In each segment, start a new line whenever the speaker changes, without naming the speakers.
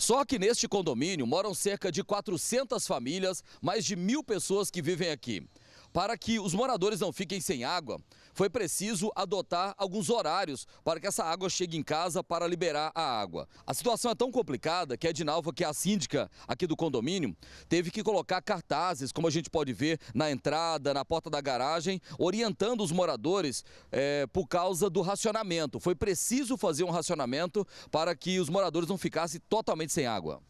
Só que neste condomínio moram cerca de 400 famílias, mais de 1.000 pessoas que vivem aqui. Para que os moradores não fiquem sem água, foi preciso adotar alguns horários para que essa água chegue em casa para liberar a água. A situação é tão complicada que a Edinalva, que é a síndica aqui do condomínio, teve que colocar cartazes, como a gente pode ver, na entrada, na porta da garagem, orientando os moradores por causa do racionamento. Foi preciso fazer um racionamento para que os moradores não ficassem totalmente sem água.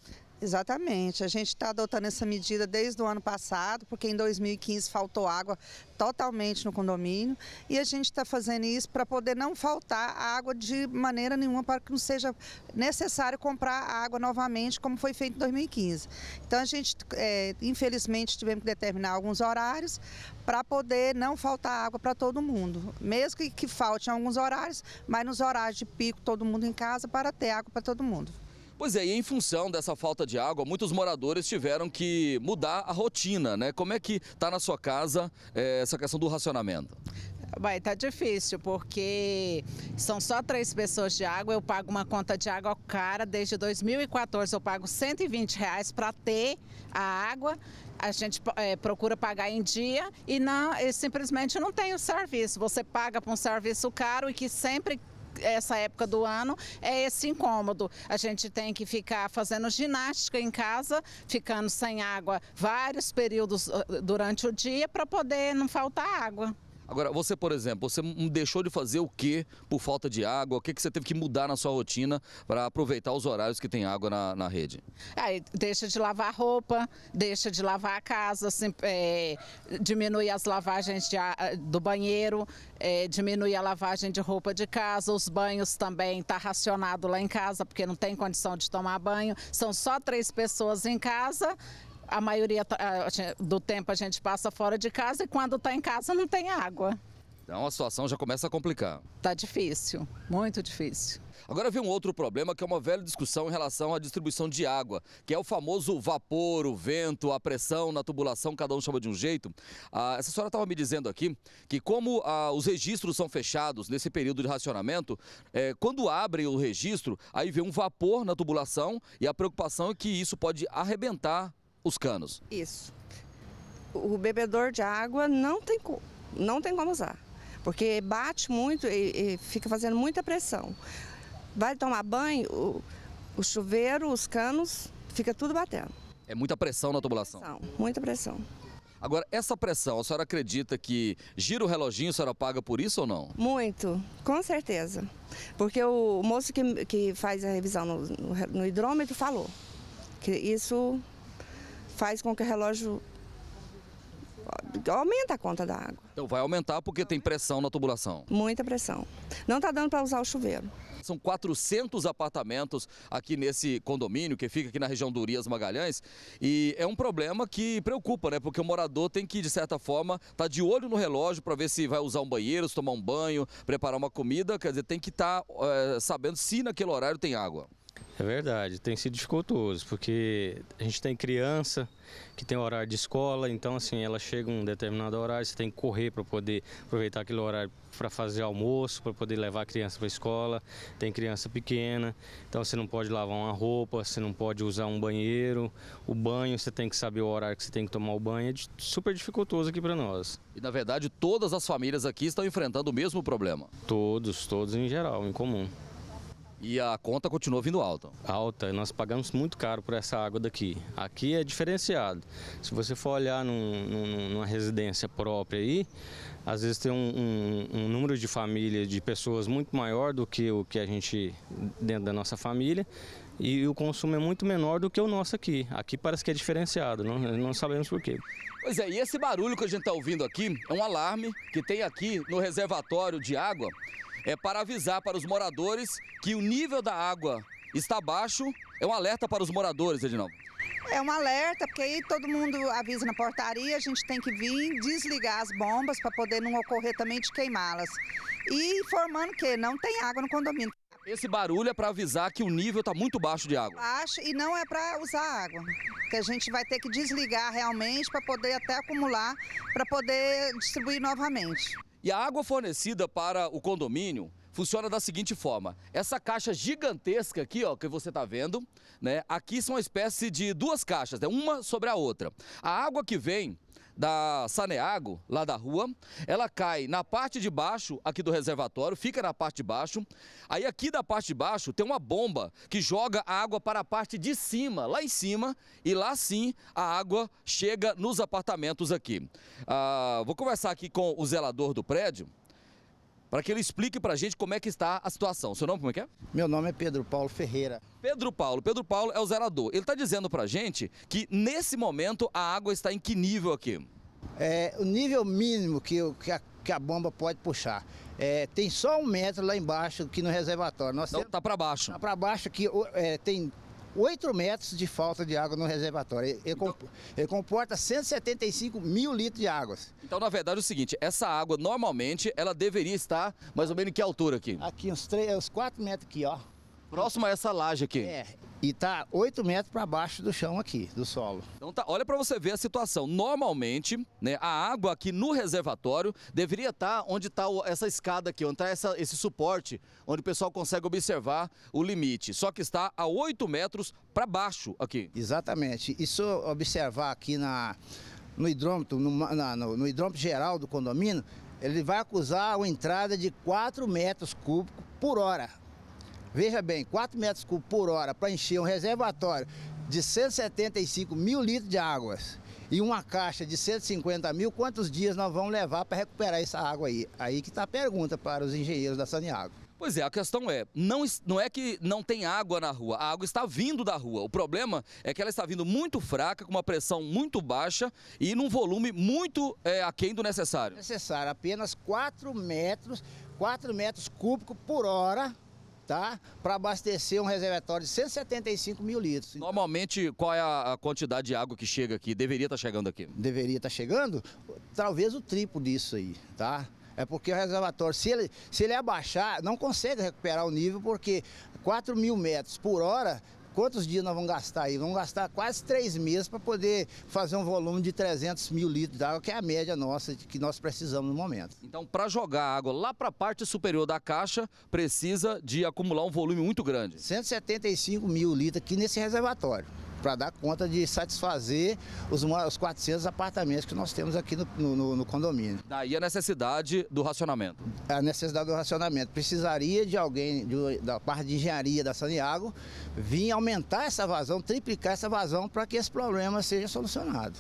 Exatamente, a gente está adotando essa medida desde o ano passado, porque em 2015 faltou água totalmente no condomínio e a gente está fazendo isso para poder não faltar água de maneira nenhuma, para que não seja necessário comprar água novamente, como foi feito em 2015. Então a gente, infelizmente, tivemos que determinar alguns horários para poder não faltar água para todo mundo, mesmo que falte em alguns horários, mas nos horários de pico todo mundo em casa para ter água para todo mundo.
Pois é, e em função dessa falta de água, muitos moradores tiveram que mudar a rotina, né? Como é que está na sua casa essa questão do racionamento?
Vai, tá difícil, porque são só 3 pessoas de água, eu pago uma conta de água cara, desde 2014 eu pago R$120 para ter a água, a gente procura pagar em dia e simplesmente não tem o serviço, você paga por um serviço caro e que sempre... Essa época do ano é esse incômodo. A gente tem que ficar fazendo ginástica em casa, ficando sem água vários períodos durante o dia para poder não faltar água.
Agora, você, por exemplo, você deixou de fazer o que por falta de água? O que você teve que mudar na sua rotina para aproveitar os horários que tem água na rede?
Deixa de lavar roupa, deixa de lavar a casa, diminui as lavagens do banheiro, diminui a lavagem de roupa de casa, os banhos também tá racionado lá em casa, porque não tem condição de tomar banho. São só 3 pessoas em casa. A maioria do tempo a gente passa fora de casa e quando está em casa não tem água.
Então a situação já começa a complicar.
Tá difícil, muito difícil.
Agora vem um outro problema que é uma velha discussão em relação à distribuição de água, que é o famoso vapor, o vento, a pressão na tubulação, cada um chama de um jeito. Essa senhora estava me dizendo aqui que como os registros são fechados nesse período de racionamento, quando abrem o registro, aí vem um vapor na tubulação e a preocupação é que isso pode arrebentar os canos.
Isso. O bebedor de água não tem como usar, porque bate muito e fica fazendo muita pressão. Vai tomar banho, o chuveiro, os canos, fica tudo batendo.
É muita pressão na tubulação?
Muita pressão.
Agora, essa pressão, a senhora acredita que gira o reloginho, a senhora paga por isso ou não?
Muito, com certeza. Porque o moço que faz a revisão no hidrômetro falou que isso faz com que o relógio aumenta a conta da água.
Então vai aumentar porque tem pressão na tubulação?
Muita pressão. Não está dando para usar o chuveiro.
São 400 apartamentos aqui nesse condomínio, que fica aqui na região do Urias Magalhães, e é um problema que preocupa, né? Porque o morador tem que, de certa forma, estar de olho no relógio para ver se vai usar um banheiro, se tomar um banho, preparar uma comida, quer dizer, tem que estar sabendo se naquele horário tem água.
É verdade, tem sido dificultoso, porque a gente tem criança que tem horário de escola, então assim, ela chega em um determinado horário, você tem que correr para poder aproveitar aquele horário para fazer almoço, para poder levar a criança para a escola, tem criança pequena, então você não pode lavar uma roupa, você não pode usar um banheiro, o banho você tem que saber o horário que você tem que tomar o banho, é super dificultoso aqui para nós.
E na verdade todas as famílias aqui estão enfrentando o mesmo problema?
Todos em geral, em comum.
E a conta continua vindo alta?
Alta, nós pagamos muito caro por essa água daqui. Aqui é diferenciado. Se você for olhar numa residência própria aí, às vezes tem um número de família, de pessoas muito maior do que o que a gente, dentro da nossa família, e o consumo é muito menor do que o nosso aqui. Aqui parece que é diferenciado, não sabemos por quê.
Pois é, e esse barulho que a gente está ouvindo aqui é um alarme que tem aqui no reservatório de água, para avisar para os moradores que o nível da água está baixo. É um alerta para os moradores, Edinalva.
É um alerta, porque aí todo mundo avisa na portaria, a gente tem que vir desligar as bombas para poder não ocorrer também de queimá-las. E informando que não tem água no condomínio.
Esse barulho é para avisar que o nível está muito baixo de água.
Baixo, e não é para usar água, que a gente vai ter que desligar realmente para poder até acumular, para poder distribuir novamente.
E a água fornecida para o condomínio funciona da seguinte forma. Essa caixa gigantesca aqui, ó, que você está vendo, né? Aqui são uma espécie de duas caixas, né? Uma sobre a outra. A água que vem da Saneago, lá da rua, ela cai na parte de baixo aqui do reservatório, fica na parte de baixo. Aí aqui da parte de baixo tem uma bomba que joga a água para a parte de cima, lá em cima, e lá sim a água chega nos apartamentos aqui. Vou conversar aqui com o zelador do prédio, para que ele explique para a gente como é que está a situação. Seu nome como é que é?
Meu nome é Pedro Paulo Ferreira.
Pedro Paulo é o zelador. Ele está dizendo para a gente que nesse momento a água está em que nível aqui?
O nível mínimo que a bomba pode puxar. Tem só 1 metro lá embaixo aqui no reservatório.
Então está para baixo.
Está para baixo aqui, tem 8 metros de falta de água no reservatório. Ele comporta 175 mil litros de água.
Então, na verdade, é o seguinte, essa água, normalmente, ela deveria estar mais ou menos em que altura aqui?
Aqui, uns 4 metros aqui, ó.
Próximo a essa laje aqui.
E tá 8 metros para baixo do chão aqui, do solo.
Então tá, olha para você ver a situação. Normalmente, né, a água aqui no reservatório deveria estar onde está essa escada aqui, onde está esse suporte, onde o pessoal consegue observar o limite. Só que está a 8 metros para baixo aqui.
Exatamente. E se eu observar aqui no hidrômetro, no hidrômetro geral do condomínio, ele vai acusar uma entrada de 4 metros cúbicos por hora. Veja bem, 4 metros cúbicos por hora para encher um reservatório de 175 mil litros de águas e uma caixa de 150 mil, quantos dias nós vamos levar para recuperar essa água aí? Aí que está a pergunta para os engenheiros da Saneago.
Pois é, a questão é, não é que não tem água na rua, a água está vindo da rua. O problema é que ela está vindo muito fraca, com uma pressão muito baixa e num volume muito aquém do necessário.
Necessário apenas 4 metros cúbicos por hora, tá? Para abastecer um reservatório de 175 mil litros.
Normalmente, qual é a quantidade de água que chega aqui? Deveria estar chegando aqui?
Deveria estar chegando? Talvez o triplo disso aí, tá? É porque o reservatório, se ele abaixar, não consegue recuperar o nível, porque 4 mil metros por hora, quantos dias nós vamos gastar aí? Vamos gastar quase 3 meses para poder fazer um volume de 300 mil litros de água, que é a média nossa, que nós precisamos no momento.
Então, para jogar água lá para a parte superior da caixa, precisa de acumular um volume muito grande.
175 mil litros aqui nesse reservatório, para dar conta de satisfazer os 400 apartamentos que nós temos aqui no condomínio.
Daí a necessidade do racionamento.
A necessidade do racionamento. Precisaria de alguém da parte de engenharia da Saneago vir aumentar essa vazão, triplicar essa vazão para que esse problema seja solucionado.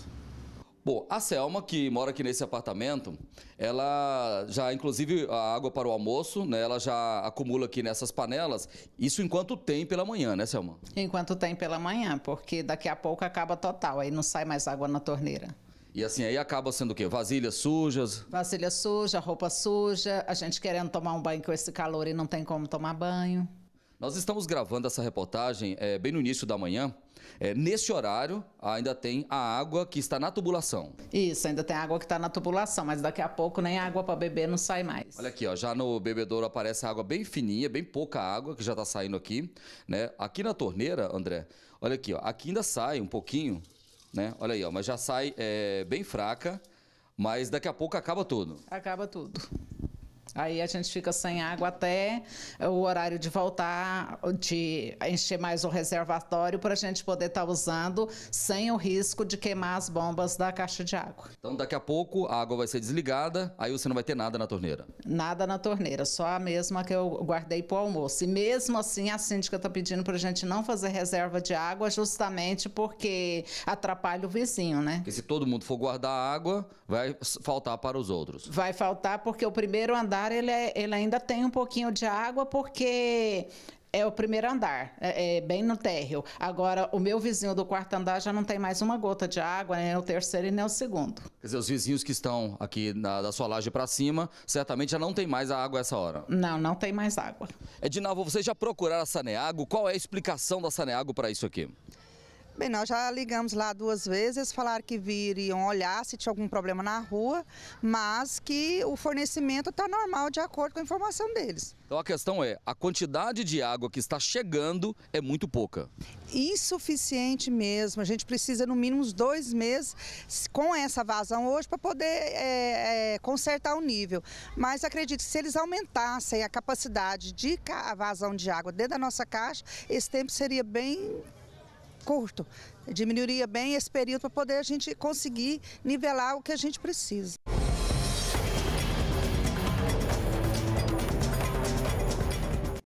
Bom, a Selma, que mora aqui nesse apartamento, ela já, inclusive, a água para o almoço, né, ela já acumula aqui nessas panelas, isso enquanto tem pela manhã, né, Selma?
Enquanto tem pela manhã, porque daqui a pouco acaba total, aí não sai mais água na torneira.
E assim, aí acaba sendo o quê? Vasilhas sujas?
Vasilha suja, roupa suja, a gente querendo tomar um banho com esse calor e não tem como tomar banho.
Nós estamos gravando essa reportagem bem no início da manhã. Nesse horário, ainda tem a água que está na tubulação.
Isso, ainda tem água que está na tubulação, mas daqui a pouco nem água para beber não sai mais.
Olha aqui, ó, já no bebedouro aparece água bem fininha, bem pouca água que já está saindo aqui, né? Aqui na torneira, André, olha aqui, ó, aqui ainda sai um pouquinho, né? Olha aí, ó, mas já sai bem fraca, mas daqui a pouco acaba tudo.
Acaba tudo. Aí a gente fica sem água até o horário de voltar, de encher mais o reservatório para a gente poder estar usando sem o risco de queimar as bombas da caixa de água.
Então daqui a pouco a água vai ser desligada, aí você não vai ter nada na torneira.
Nada na torneira, só a mesma que eu guardei para o almoço. E mesmo assim a síndica está pedindo para a gente não fazer reserva de água justamente porque atrapalha o vizinho, né?
Porque se todo mundo for guardar água, vai faltar para os outros.
Vai faltar porque o primeiro andar ele ainda tem um pouquinho de água porque é o primeiro andar, bem no térreo. Agora, o meu vizinho do quarto andar já não tem mais uma gota de água, nem o terceiro e nem o segundo.
Quer dizer, os vizinhos que estão aqui da sua laje para cima, certamente já não tem mais a água a essa hora.
Não, não tem mais água.
Edinalva, vocês já procuraram a Saneago? Qual é a explicação da Saneago para isso aqui?
Bem, nós já ligamos lá 2 vezes, eles falaram que viriam olhar se tinha algum problema na rua, mas que o fornecimento está normal de acordo com a informação deles.
Então a questão é, a quantidade de água que está chegando é muito pouca.
Insuficiente mesmo, a gente precisa no mínimo uns 2 meses com essa vazão hoje para poder consertar o nível. Mas acredito que se eles aumentassem a capacidade de vazão de água dentro da nossa caixa, esse tempo seria bem curto, diminuiria bem esse período para poder a gente conseguir nivelar o que a gente precisa.